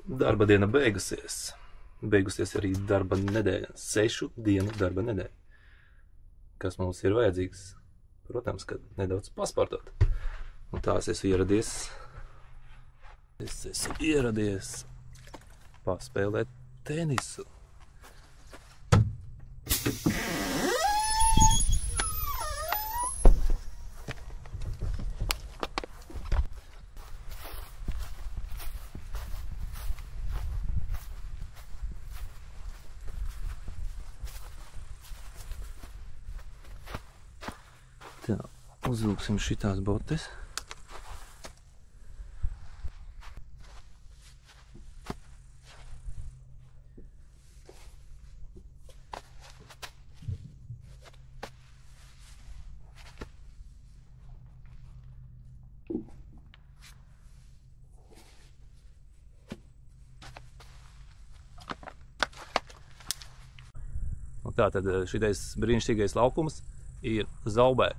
Darba diena beigusies. Beigusies arī darba nedēļa. 6 dienu darba nedēļa. Kas mums ir vajadzīgs? Protams, ka nedaudz pasportot. Un tā es esmu ieradies. Es esmu ieradies paspēlēt tenisu. Tā, uzvilksim šitās botes. Un tātad šitais brīnišķīgais laukums ir Zaubē.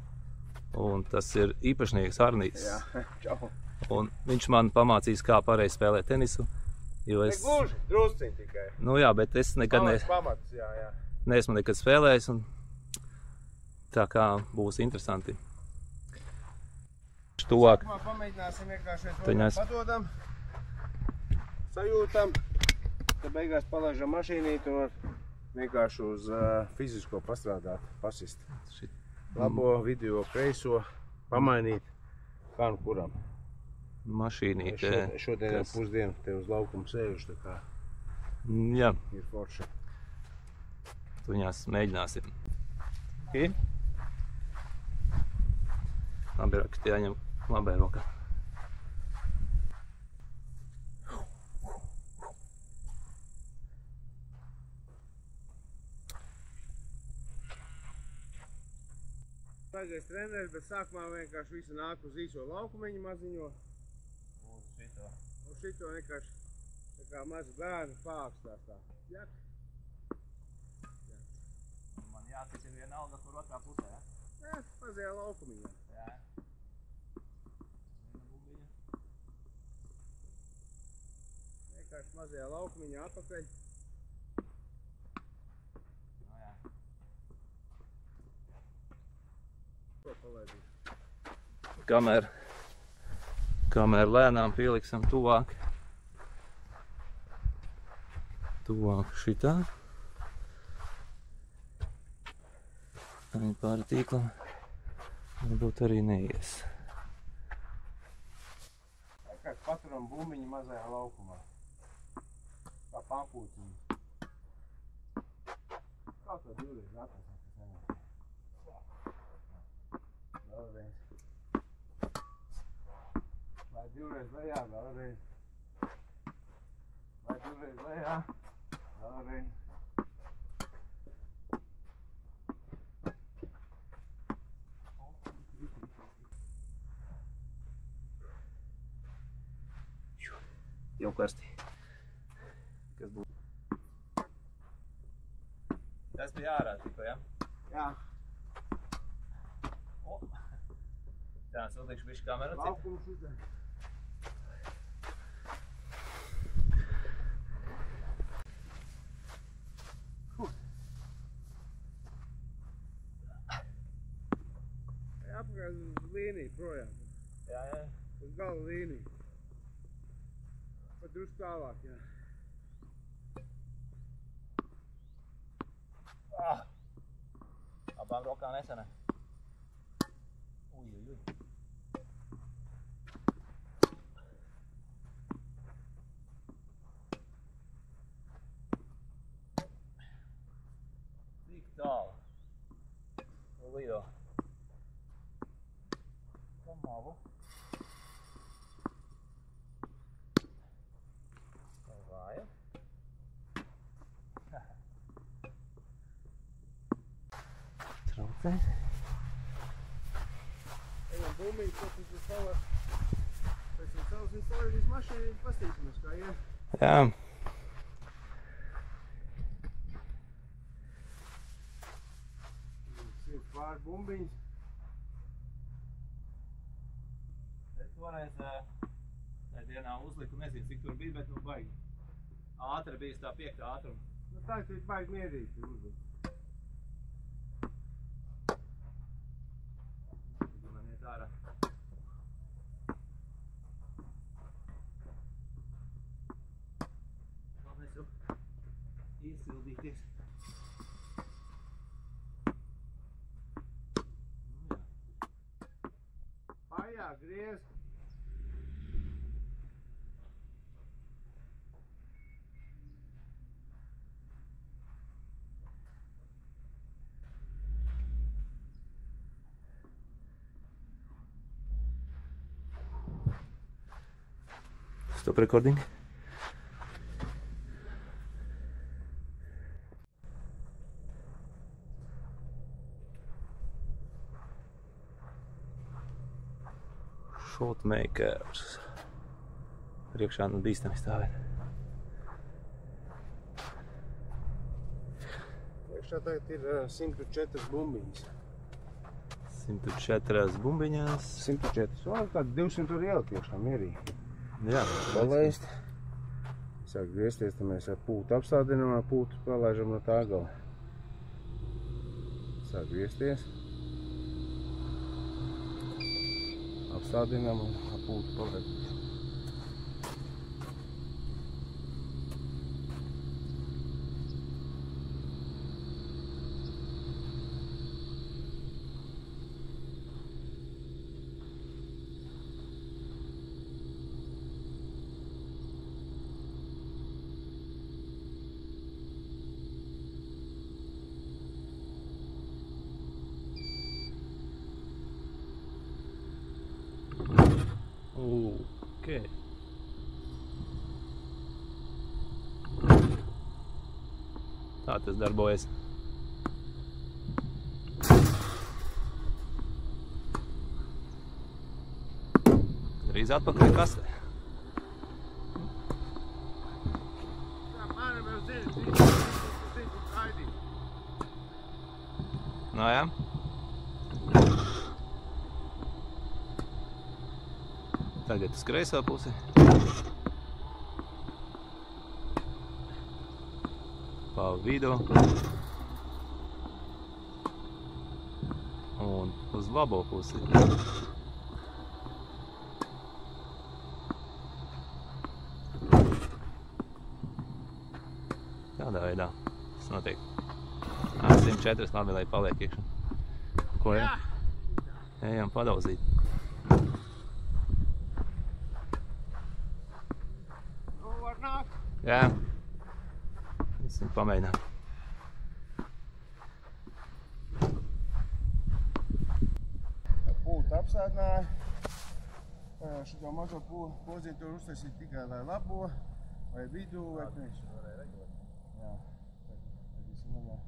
Un tas ir īpašnieks Arnijs. Jā, čau. Un viņš man pamācīs, kā pareizi spēlēt tenisu. Jo es... Negluži, drusciņ tikai. Nu jā, bet es nekad Pamats, jā. neesmu nekad spēlējis. Un tā kā būs interesanti. Tuvāk. Pamēģināsim vienkārši Taņās. padodam. Sajūtam. Tad beigās palaižam mašīnīti un vienkārši uz fizisko pastrādāt, pasist. Labo, video, kreiso, pamainīt, kā nu kuram. Mašīnīte. Šodien jau pusdienu te uz laukumu sēžu, tā kā Jā, ir forši. tuņās mēģināsim. Okay. Labi, raksti jāņem labai rokā. Baigais treneris, bet sākumā vienkārši visu nāk uz īso laukumiņu maziņo. Uz šito vienkārši tā kā mazi bērni pākstās tā. Jak. Man jācīt ir vienalga, kur otrā pusē, ja? Jā, mazajā laukumiņā. Jā. Viena bumbiņa. Vienkārši mazajā laukumiņā atpakaļ. No jā. Kamēr lēnām pieliksim tuvāk šitā. Arī pāri tīklam varbūt arī neies. Vienkārši paturam bumbiņu mazajā laukumā. Kā pankūciņu. Kā to divreiz atrast, kas nenāk. Vēlreiz. Vai divreiz lejā, vēlreiz. Vai divreiz lejā, vēlreiz. Jau karsti. Kas būtu? Tas bija ārā tikko, ja? Jā. O! Tā, sildīšu bišķi kameru. Laukums šitā. Apkārt uz līniju projām. Jā. Uz gala līniju. Pat drusku tālāk, jā. Abām rokām nesenē. Uj. Tik tālu. Lido. Malu. Vāja. Traucē. Ejam bumbiņu, pēc mums savas. Pēc mums savas instalēžīs mašīnu, pastīsimies kā iet. Jā. Sirds pāri bumbiņas. Es toreiz tajā dienā uzliku, nezinu cik tur bija, bet nu baigi. Ātri bijis tā 5. ātruma. Nu tā ir baigi mierīgi uzbūt. Man iet ārā. Galvenais jau iesildīties. Pājā, griez. Stop recording. Shotmakers. Priekšā nu bīstami stāvēt. Priekšā tagad ir 104 bumbiņas. 104 bumbiņās. 104. Vēl kāds 200 tur ielikt iekšā mierīgi. Jā. Palaist. Sāk griezties, tad mēs ar pūtu apstādinām, ar pūtu palaižam no tā gala. Sāk griezties. Apstādinām un ar pūtu palaižam. Okay. Tā tas darbojas. Drīz atpakaļ kastē. Nā, jā? Tagad uz kreisā pusi. Pa vidu. Un uz labo pusi. Tādā veidā tas notiek. 104 labi, lai paliek iekšā. Ko, jā? Ejam padauzīt. Jā, visim pamēģinām. Pūtu apstādināja. Šito mazo pozīti tur uztaisīt tikai, lai labo, vai vidu, vai priekšu. Jā, tad vaļā.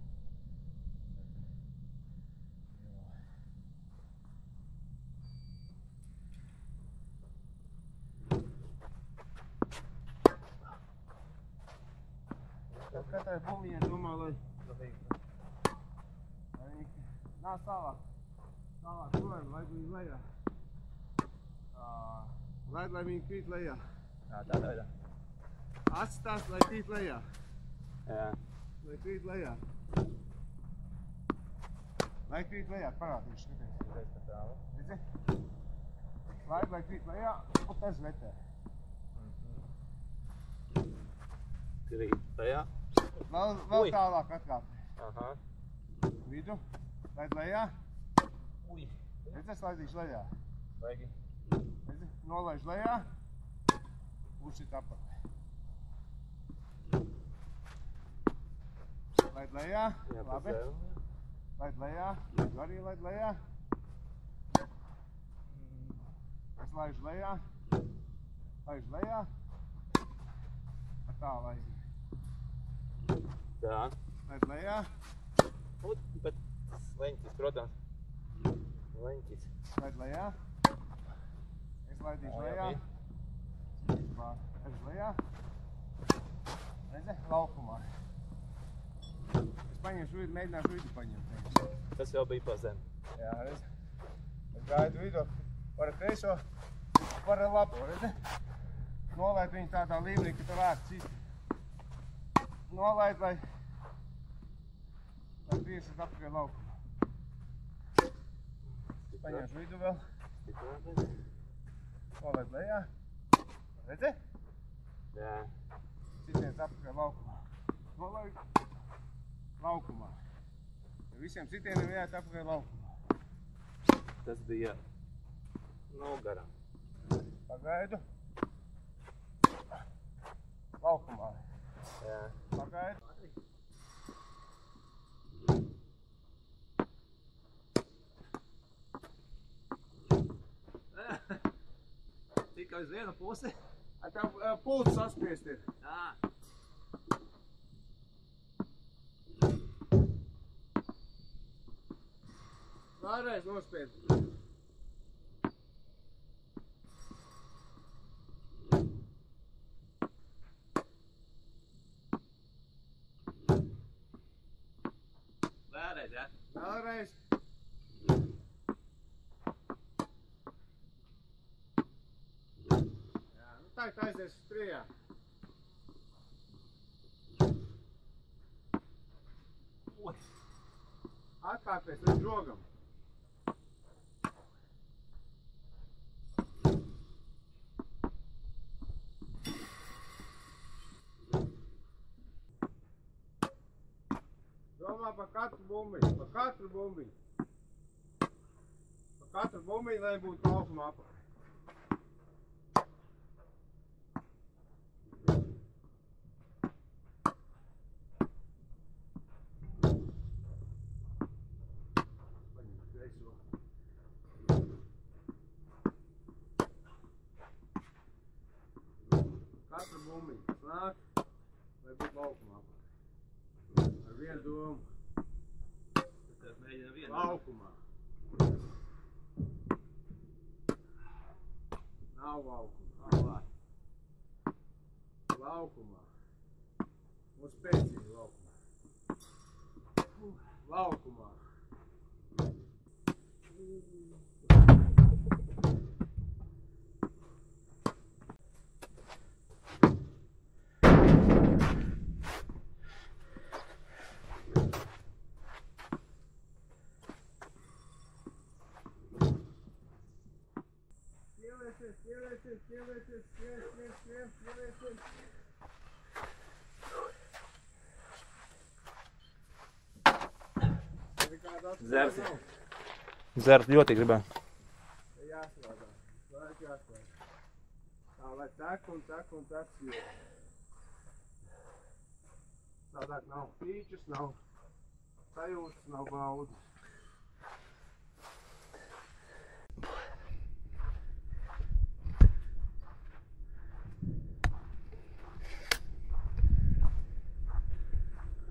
Katrai bumbiņai domā, lai viņi nāc tālāk projām, lai viņi lejā. Lai viņi krīt lejā. Jā, tādā veidā. Atstās, lai krīt lejā. Jā. Lai krīt lejā. Lai krīt lejā, parādīšu, skaties. Redzi? Lai krīt lejā, un tas vetē. Krīt lejā. Vēl tālāk atkāpē. Aha. Vidu, laid lejā. Uj. Redzi, es laidīšu lejā. Baigi. Redzi, nolaiž lejā. Uzsit apakaļ. Laid lejā, labi. Laid lejā, arī laid lejā. Es laižu lejā. Laižu lejā. Tā laidi. Tā. Laid lejā. Bet leņķis, protams. Leņķis. Laid lejā. Es laidīšu lejā. Es lejā. Redzi, laukumā. Es paņemšu vidu, mēģināšu vidu paņemt. Tas jau bija pa zemi. Jā, redzi. Es gaidu vidu par kreiso, par labo, redzi. Nolaid viņu tādā līmenī, ka tu vērts citi. nolaid, lai griezties atpakaļ laukumā. Paņemšu vidu vēl. Nolaid lejā. Redzi? Jā. Citiens atpakaļ laukumā. Nolaid laukumā. Ja visiem citieniem jāiet atpakaļ laukumā. Tas bija garām. Pagaidu. Laukumā. Jā. Pagaidu. Tikai uz vienu pusi? Tā pults saspiest ir. Jā. Vēlreiz nospied. Vēlreiz, jā? Vēlreiz. Jā, nu tā aizies uz trijā. Atkāpies līdz žogam. Domā par katru bumbiņu, par katru bumbiņu. Par katru bumbiņu, lai būtu laukumā apakaļ. Katru bumbiņu nāk, lai būtu laukumā apakaļ. Ar vienu domu. Tad mēģinām vienu. Laukumā. Nav laukumā. Nav vārds. Laukumā. Un spēcīgi laukumā. Laukumā. Zersi. Zert ļoti gribēju. Jāslādā. Vajag jāslādā. Tā, lai tek un tek un tek sviet. Tādāk nav pīčus, nav sajūtas, nav baudas.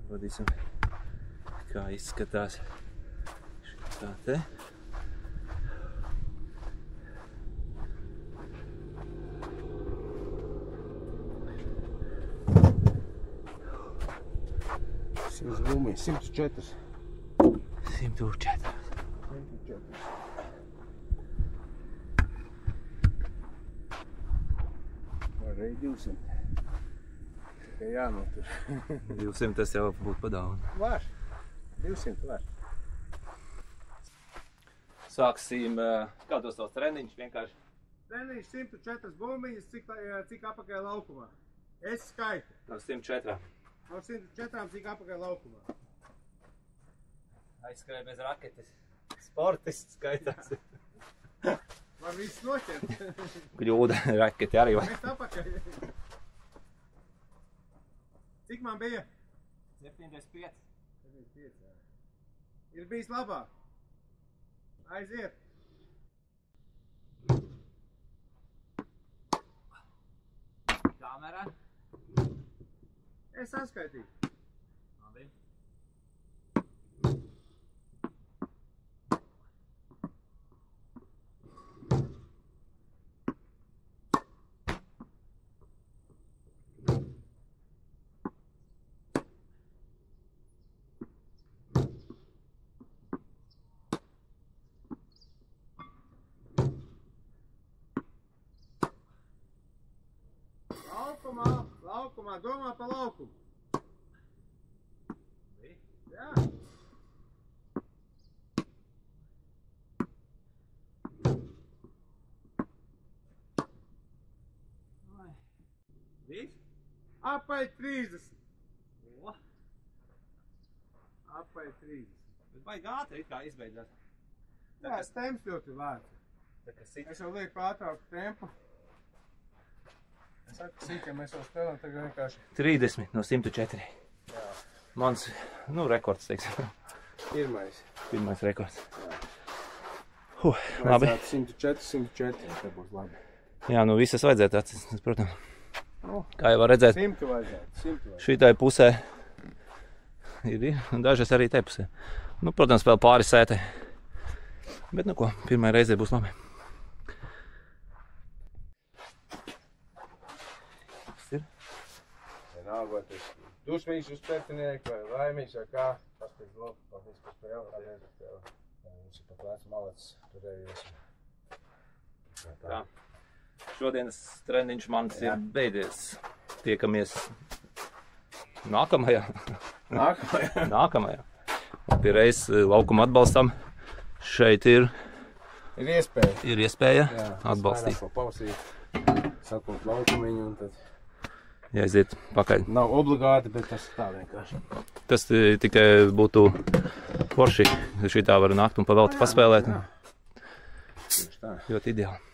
Vadīsim, kā izskatās šitā te. Šis bumbiņš 104. 104. 104. Vai arī 200. Tikai jānotur. 200 tas jau būtu pa daudz. Var. 200 var. Sāksim, kā tos tavs treniņš vienkārši? Treniņš 104 bumbiņas, cik apakaļ laukumā. Es skaitu. No 104. No 104 cik apakaļ laukumā. Aizskrēja bez raketes. Sportists skaitās. Var viss noķert. Kļūda, raketi arī vai? Mēs apakaļ. Cik man bija? 75. 75, jā. Ir bijis labāk. Aiziet. Kamerā. Es saskaitīju. Labi. Laukumā, domā par laukumu. Jā. Viss? Apai 30. O, Apai 30. bet baigi ātri it kā izbeidzās. Jā, temps ļoti lēti. Es jau lieku ātrāku tempu. Es saku, sīk, ja mēs jau spēlējam, tagad vienkārši 30 no 104. jā. Mans, rekords, teiksim. Pirmais. Rekords. Labi. Vajadzētu 104, tā būs labi. Jā, visas vajadzētu atcīst, protams. Nu, Kā jau var redzēt, 100 vajadzētu. šitai pusē ir, un dažas arī te pusē. Protams, vēl pāri sētai. Bet, ko, pirmai reizē būs labi. Vienalga, vai tas dusmīgs uz pretinieku vai laimīgs vai kā. Paspēc bloku, paldies par spēli. Paldies par spēli. Mums ir pat lēts malacis turējies. Tā. Šodienas treniņš mans ir beidzies. Tiekamies nākamajā. Nākamajā. Un pierreiz laukuma atbalstam. Šeit ir iespēja atbalstīt. Sakot laukumiņu un tad Jāiziet pakaļ. nav obligāti, bet tas tā vienkārši. Tas tikai būtu forši, ja šitā var nākt un pavēlti paspēlēt. Tieši tā. Ļoti ideāli.